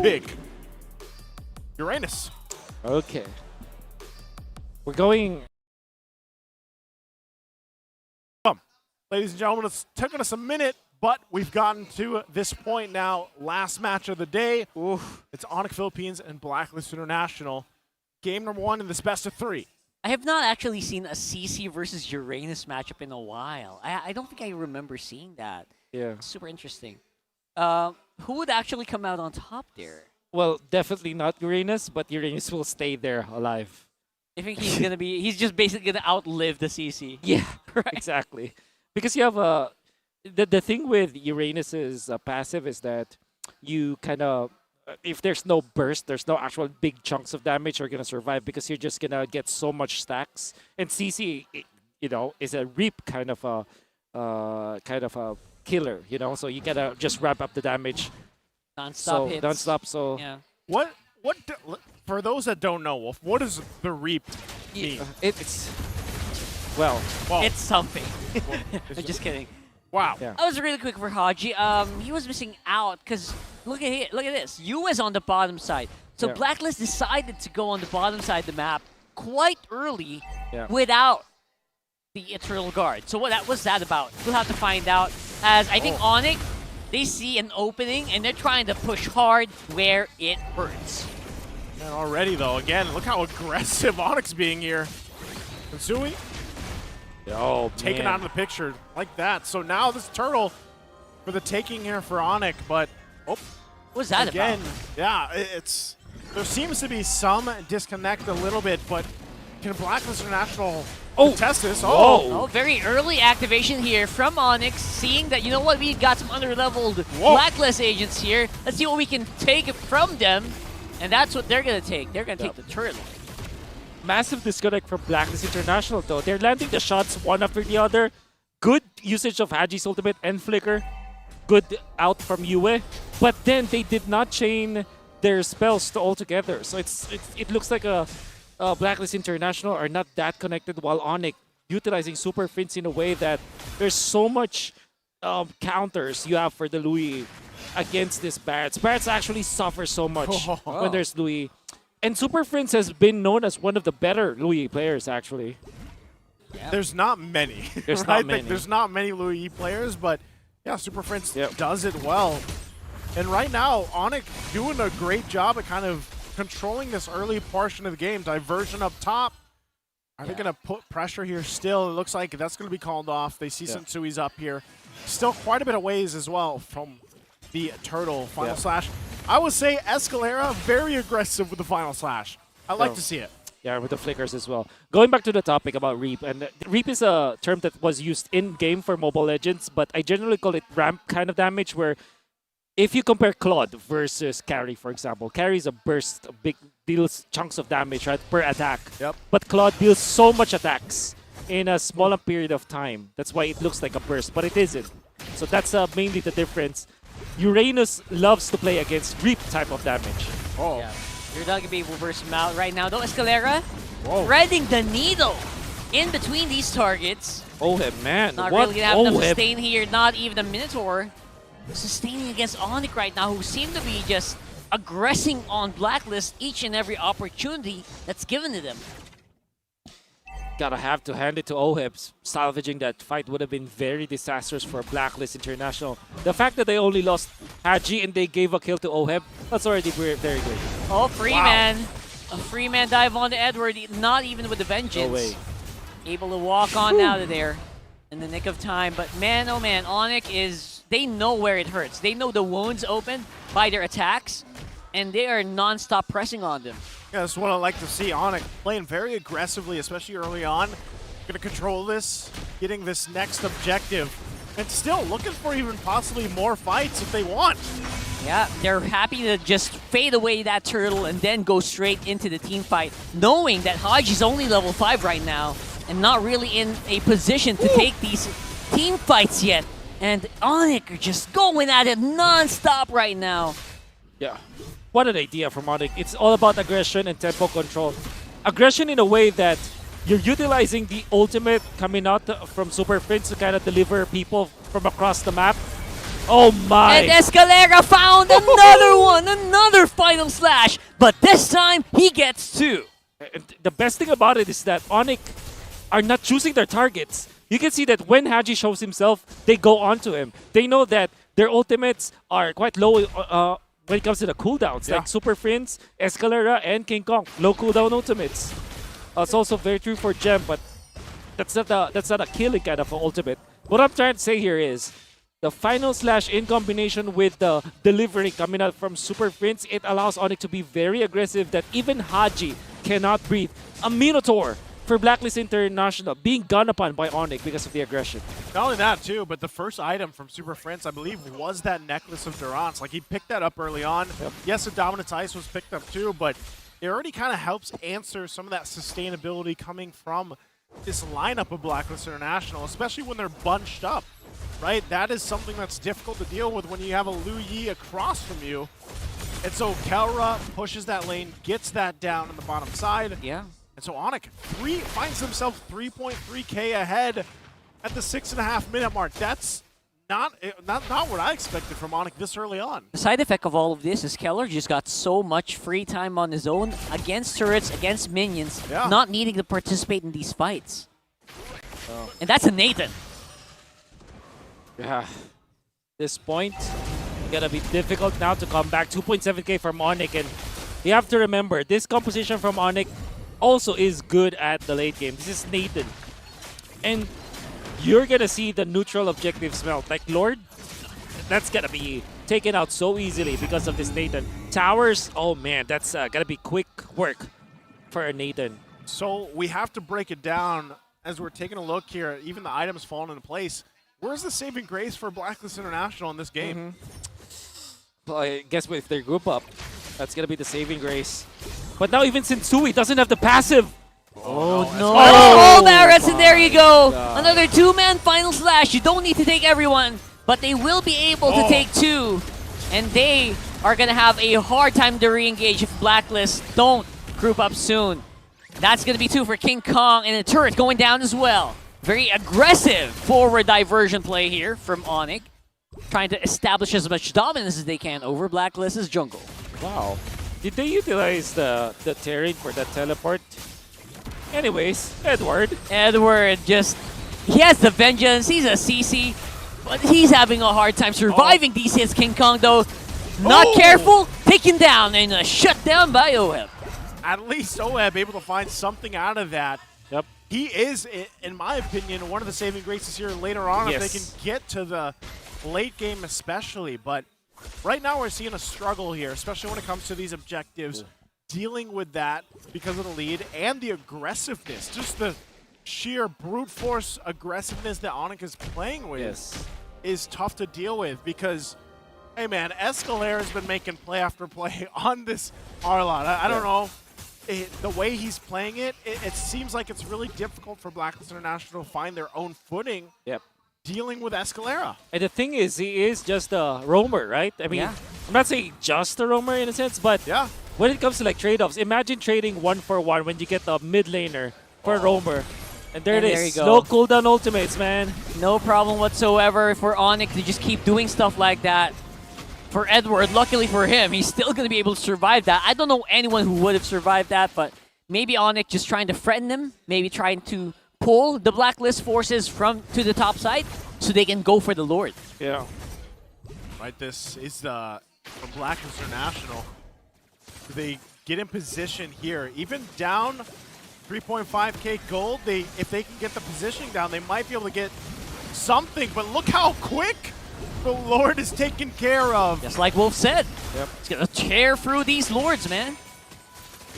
pick Uranus. Okay. We're going. Ladies and gentlemen, it's taken us a minute, but we've gotten to this point now. Last match of the day. Oof. It's Onic Philippines and Blacklist International. Game number 1 in this best of 3. I have not actually seen a CC versus Uranus matchup in a while. I don't think I remember seeing that. Yeah. Super interesting. Who would actually come out on top there? Well, definitely not Uranus, but Uranus will stay there alive. I think he's gonna be. He's just basically gonna outlive the CC. Yeah, Right. exactly. Because you have the thing with Uranus's passive is that you kind of if there's no burst, there's no actual big chunks of damage, you're gonna survive because you're just gonna get so much stacks. And CC, you know, is a reap kind of a killer, you know. So you gotta just ramp up the damage. Non-stop hits. Non-stop. So Yeah. For those that don't know, Wolf, what does the reap mean? it's well. It's something. It's Just kidding. Wow. Yeah. That was really quick for Haji. He was missing out because look at this. US on the bottom side. So Yeah. Blacklist decided to go on the bottom side of the map quite early Yeah. without the Eternal Guard. So what was that about? We'll have to find out. As I think Onic, they see an opening and they're trying to push hard where it hurts. And already though, again, look how aggressive Onyx being here. And Sui Oh, taken man. out of the picture like that. So now this turtle for the taking here for Onic, but What's that again, about? yeah, there seems to be some disconnect a little bit, but can Blacklist International contest this? Oh, very early activation here from Onyx, seeing that, you know what, we got some under-leveled Blacklist agents here. Let's see what we can take from them, and that's what they're going to take. They're going to take the turtle. Massive disconnect from Blacklist International, though. They're landing the shots one after the other. Good usage of Haji's ultimate and Flicker. Good out from Yue. But then they did not chain their spells to all together. So it looks like Blacklist International are not that connected, while Onic utilizing Super Fins in a way that there's so much counters you have for the Louis against this Barretts. Barretts actually suffer so much when there's Louis. And Super Prince has been known as one of the better Louis players, actually. Yeah. There's not many. There's right? not many. There's not many Louis players, but yeah, Super Prince Yep. does it well. And right now, Onic doing a great job at kind of controlling this early portion of the game. Diversion up top. Are they going to put pressure here still? It looks like that's going to be called off. They see Sensui's up here. Still quite a bit of ways as well from the turtle final slash. I would say Escalera very aggressive with the final slash. I like to see it. Yeah, with the flickers as well. Going back to the topic about Reap, and Reap is a term that was used in-game for Mobile Legends, but I generally call it ramp kind of damage, where if you compare Claude versus Carry, for example, Carry is a burst, deals chunks of damage, right, per attack. Yep. But Claude deals so much attacks in a smaller period of time. That's why it looks like a burst, but it isn't. So that's mainly the difference. Uranus loves to play against Reap type of damage. Oh. Yeah. You're not going to be able to reverse him out right now, though. Escalera Whoa. threading the needle in between these targets. Oh, man. Not what? really going to have enough sustain here. Not even a Minotaur. Sustaining against Onic right now, who seem to be just aggressing on Blacklist each and every opportunity that's given to them. Gotta have to hand it to Oheb. Salvaging that fight would have been very disastrous for Blacklist International. The fact that they only lost Haji and they gave a kill to Oheb, that's already very good. Oh, Freeman. A Freeman dive onto Edward, not even with the Vengeance. No way. Able to walk on out of there in the nick of time. But man, oh man, Onic is... They know where it hurts. They know the wounds open by their attacks, and they are non-stop pressing on them. Yeah, that's what I like to see. Onic playing very aggressively, especially early on. Going to control this, getting this next objective, and still looking for even possibly more fights if they want. Yeah, they're happy to just fade away that turtle and then go straight into the team fight, knowing that Haji's only level 5 right now and not really in a position to take these team fights yet. And Onic are just going at it non-stop right now. Yeah. What an idea from Onic. It's all about aggression and tempo control. Aggression in a way that you're utilizing the ultimate coming out from Super Prince to kind of deliver people from across the map. Oh my! And Escalera found another one, another final slash, but this time he gets 2. And the best thing about it is that Onic are not choosing their targets. You can see that when Haji shows himself, they go onto him. They know that their ultimates are quite low when it comes to the cooldowns, like Super Prince, Escalera, and King Kong. Low cooldown ultimates. It's also very true for Gem, but that's not a killing kind of ultimate. What I'm trying to say here is the final slash in combination with the delivery coming out from Super Prince, it allows Onic to be very aggressive that even Haji cannot breathe. A Minotaur for Blacklist International being gunned upon by Onic because of the aggression. Not only that, too, but the first item from Super Prince, I believe, was that Necklace of Durance. Like, he picked that up early on. Yep. Yes, the Dominance Ice was picked up, too, but it already kind of helps answer some of that sustainability coming from this lineup of Blacklist International, especially when they're bunched up, right? That is something that's difficult to deal with when you have a Lu Yi across from you. And so Kelra pushes that lane, gets that down on the bottom side. Yeah. And so Onic finds himself 3.3k ahead at the 6.5 minute mark. That's not what I expected from Onic this early on. The side effect of all of this is Keller just got so much free time on his own against turrets, against minions, not needing to participate in these fights. And that's a Nathan. Yeah. This point, gonna be difficult now to come back. 2.7k from Onic, and you have to remember, this composition from Onic also is good at the late game. This is Nathan. And you're gonna see the neutral objectives melt. Like Lord, that's gonna be taken out so easily because of this Nathan. Towers, oh man, that's gonna be quick work for a Nathan. So we have to break it down as we're taking a look here. Even the items falling into place. Where's the saving grace for Blacklist International in this game? Well, I guess if they group up, that's gonna be the saving grace. But now even Sensui doesn't have the passive. Oh no! Oh, Barretts, and there you go! Another 2-man final slash. You don't need to take everyone, but they will be able to take 2. And they are gonna have a hard time to re-engage if Blacklist don't group up soon. That's gonna be 2 for King Kong, and a turret going down as well. Very aggressive forward diversion play here from Onic, trying to establish as much dominance as they can over Blacklist's jungle. Wow. Did they utilize the terrain for that teleport? Anyways, Edward just, he has the vengeance, he's a CC, but he's having a hard time surviving these hits. King Kong though, not careful, taken down and shut down by Oeb. At least Oeb able to find something out of that. Yep. He is, in my opinion, one of the saving graces here later on if they can get to the late game especially. But right now we're seeing a struggle here, especially when it comes to these objectives. Dealing with that because of the lead and the aggressiveness, just the sheer brute force aggressiveness that Onic is playing with is tough to deal with because, hey man, Escalera has been making play after play on this Arlot. I don't know. The way he's playing it, it seems like it's really difficult for Blacklist International to find their own footing dealing with Escalera. And the thing is, he is just a roamer, right? I mean, I'm not saying just a roamer in a sense, but when it comes to like trade-offs, imagine trading 1-for-1 when you get the mid laner for a roamer. And there it is. There you go. No cooldown ultimates, man. No problem whatsoever for Onic to just keep doing stuff like that. For Edward, luckily for him, he's still going to be able to survive that. I don't know anyone who would have survived that, but maybe Onic just trying to threaten him, maybe trying to pull the Blacklist forces to the top side so they can go for the Lord. Yeah. Right, this is from Blacklist International. They get in position here, even down 3.5k gold. If they can get the positioning down, they might be able to get something. But look how quick the Lord is taken care of. Just like Wolf said, it's gonna tear through these Lords, man.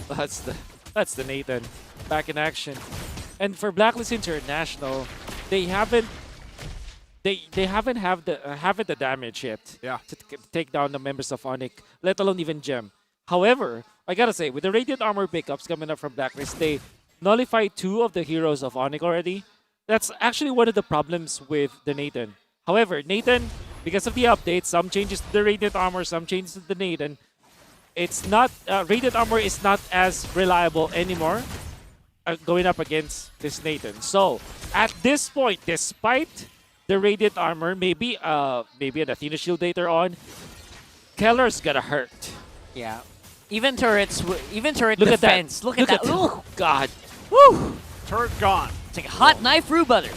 That's the Nathan back in action. And for Blacklist International, they haven't have the damage yet to take down the members of Onic, let alone even Gem. However, I gotta say, with the Radiant Armor pickups coming up from Blacklist, they nullified 2 of the heroes of Onic already. That's actually one of the problems with the Nathan. However, Nathan, because of the updates, some changes to the Radiant Armor, some changes to the Nathan, it's not Radiant Armor is not as reliable anymore going up against this Nathan. So at this point, despite the Radiant Armor, maybe an Athena Shield later on, Keller's gonna hurt. Yeah. Even turrets, even turret Look at that. defense. Look at that. Oh, God. Woo! Turret gone. It's like a hot knife through butter.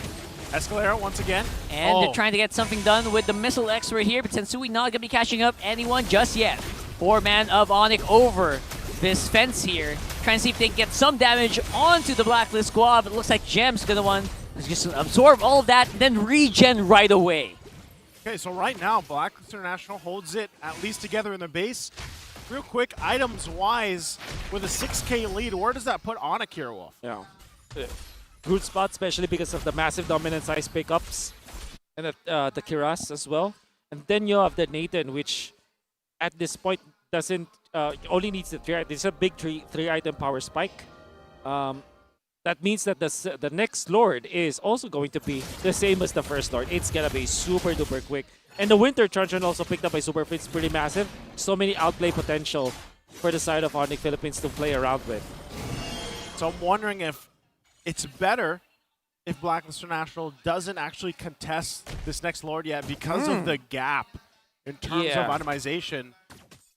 Escalera once again. And they're trying to get something done with the missile X right here, but Sensui not going to be catching up anyone just yet. 4-man of Onic over this fence here, trying to see if they can get some damage onto the Blacklist squad, but it looks like Gem's going to want to just absorb all of that, then regen right away. Okay, so right now, Blacklist International holds it at least together in the base. Real quick, items-wise, with a 6K lead, where does that put Onic here, Wolf? Yeah. Good spot, especially because of the massive dominant size pickups and the Kiras as well. And then you have the Nathan, which at this point doesn't only needs the 3 item. This is a big 3-item power spike. That means that the next Lord is also going to be the same as the first Lord. It's gonna be super duper quick. And the Winter Truncheon also picked up by Super Fritz, pretty massive. So many outplay potential for the side of Onic Philippines to play around with. So I'm wondering if it's better if Blacklist International doesn't actually contest this next Lord yet because of the gap in terms of itemization.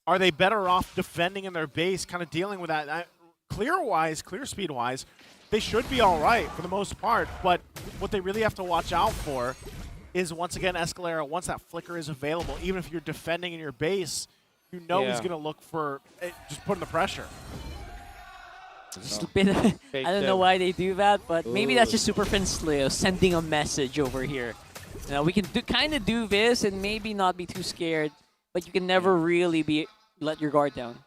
Are they better off defending in their base, kind of dealing with that? Clear speed-wise, they should be all right for the most part, but what they really have to watch out for is, once again, Escalera, once that flicker is available, even if you're defending in your base, you know he's going to look for just putting the pressure. Just a bit of, I don't know why they do that, but maybe that's just Super Leo sending a message over here. You know, we can kind of do this and maybe not be too scared, but you can never really let your guard down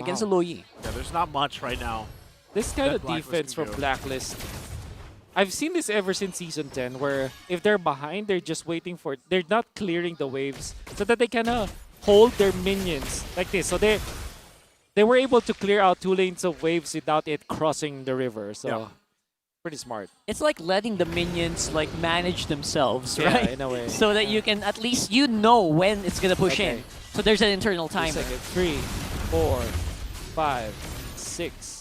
against a low Yi. Yeah, there's not much right now. This kind of defense from Blacklist, I've seen this ever since Season 10, where if they're behind, they're just waiting for it. They're not clearing the waves so that they can hold their minions like this. So they were able to clear out 2 lanes of waves without it crossing the river. So pretty smart. It's like letting the minions like manage themselves, right? In a way. So that you can at least when it's gonna push in. So there's an internal timer. 3, 4, 5, 6.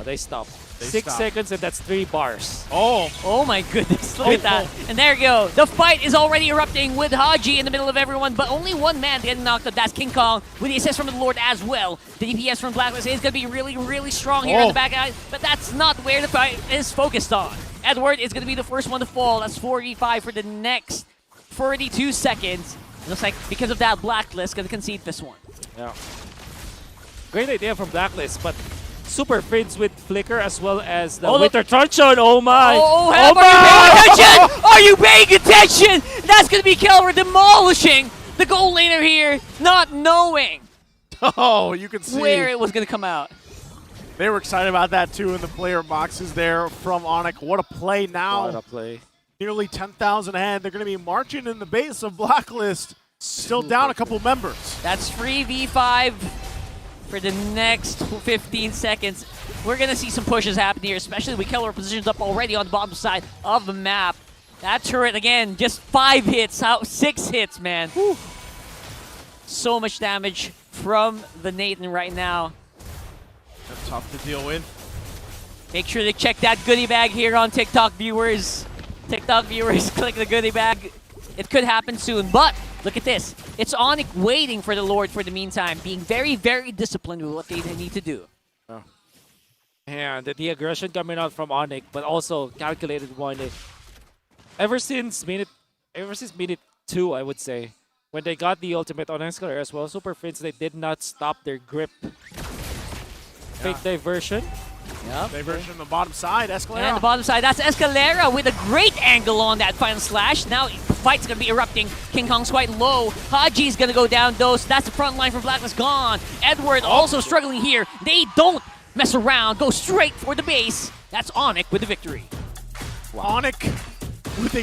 Oh, they stopped. 6 seconds and that's 3 bars. Oh my goodness, look at that. And there you go. The fight is already erupting with Haji in the middle of everyone, but only one man getting knocked up. That's King Kong with the assist from the Lord as well. The DPS from Blacklist is going to be really, really strong here in the back eye, but that's not where the fight is focused on. Edward is going to be the first one to fall. That's 45 for the next 42 seconds. It looks like because of that, Blacklist going to concede this one. Yeah. Great idea from Blacklist, but Super Friends with Flicker as well as the Winter Truncheon. Oh my! Oh my! Are you paying attention? That's going to be Kelver demolishing the goal laner here, not knowing you can see where it was going to come out. They were excited about that too in the player boxes there from Onic. What a play now. What a play. Nearly 10,000 ahead. They're going to be marching in the base of Blacklist. Still down a couple members. That's 3v5 for the next 15 seconds. We're going to see some pushes happen here, especially with Keller positions up already on the bottom side of the map. That turret, again, just 5 hits, 6 hits, man. Whew. So much damage from the Nathan right now. That's tough to deal with. Make sure to check that goodie bag here on TikTok viewers. TikTok viewers, click the goodie bag. It could happen soon, but look at this. It's Onic waiting for the Lord for the meantime, being very, very disciplined with what they need to do. Oh. And the aggression coming out from Onic, but also calculated one. Ever since minute 2, I would say, when they got the ultimate on Escalera as well, Super Friends, they did not stop their grip. Fake diversion. Yep. Diversion on the bottom side, Escalera. And the bottom side, that's Escalera with a great angle on that final slash. Now the fight's going to be erupting. King Kong's quite low. Haji's going to go down though, so that's the front line for Blacklist gone. Edward also struggling here. They don't mess around, go straight for the base. That's Onic with the victory. Wow. Onic with a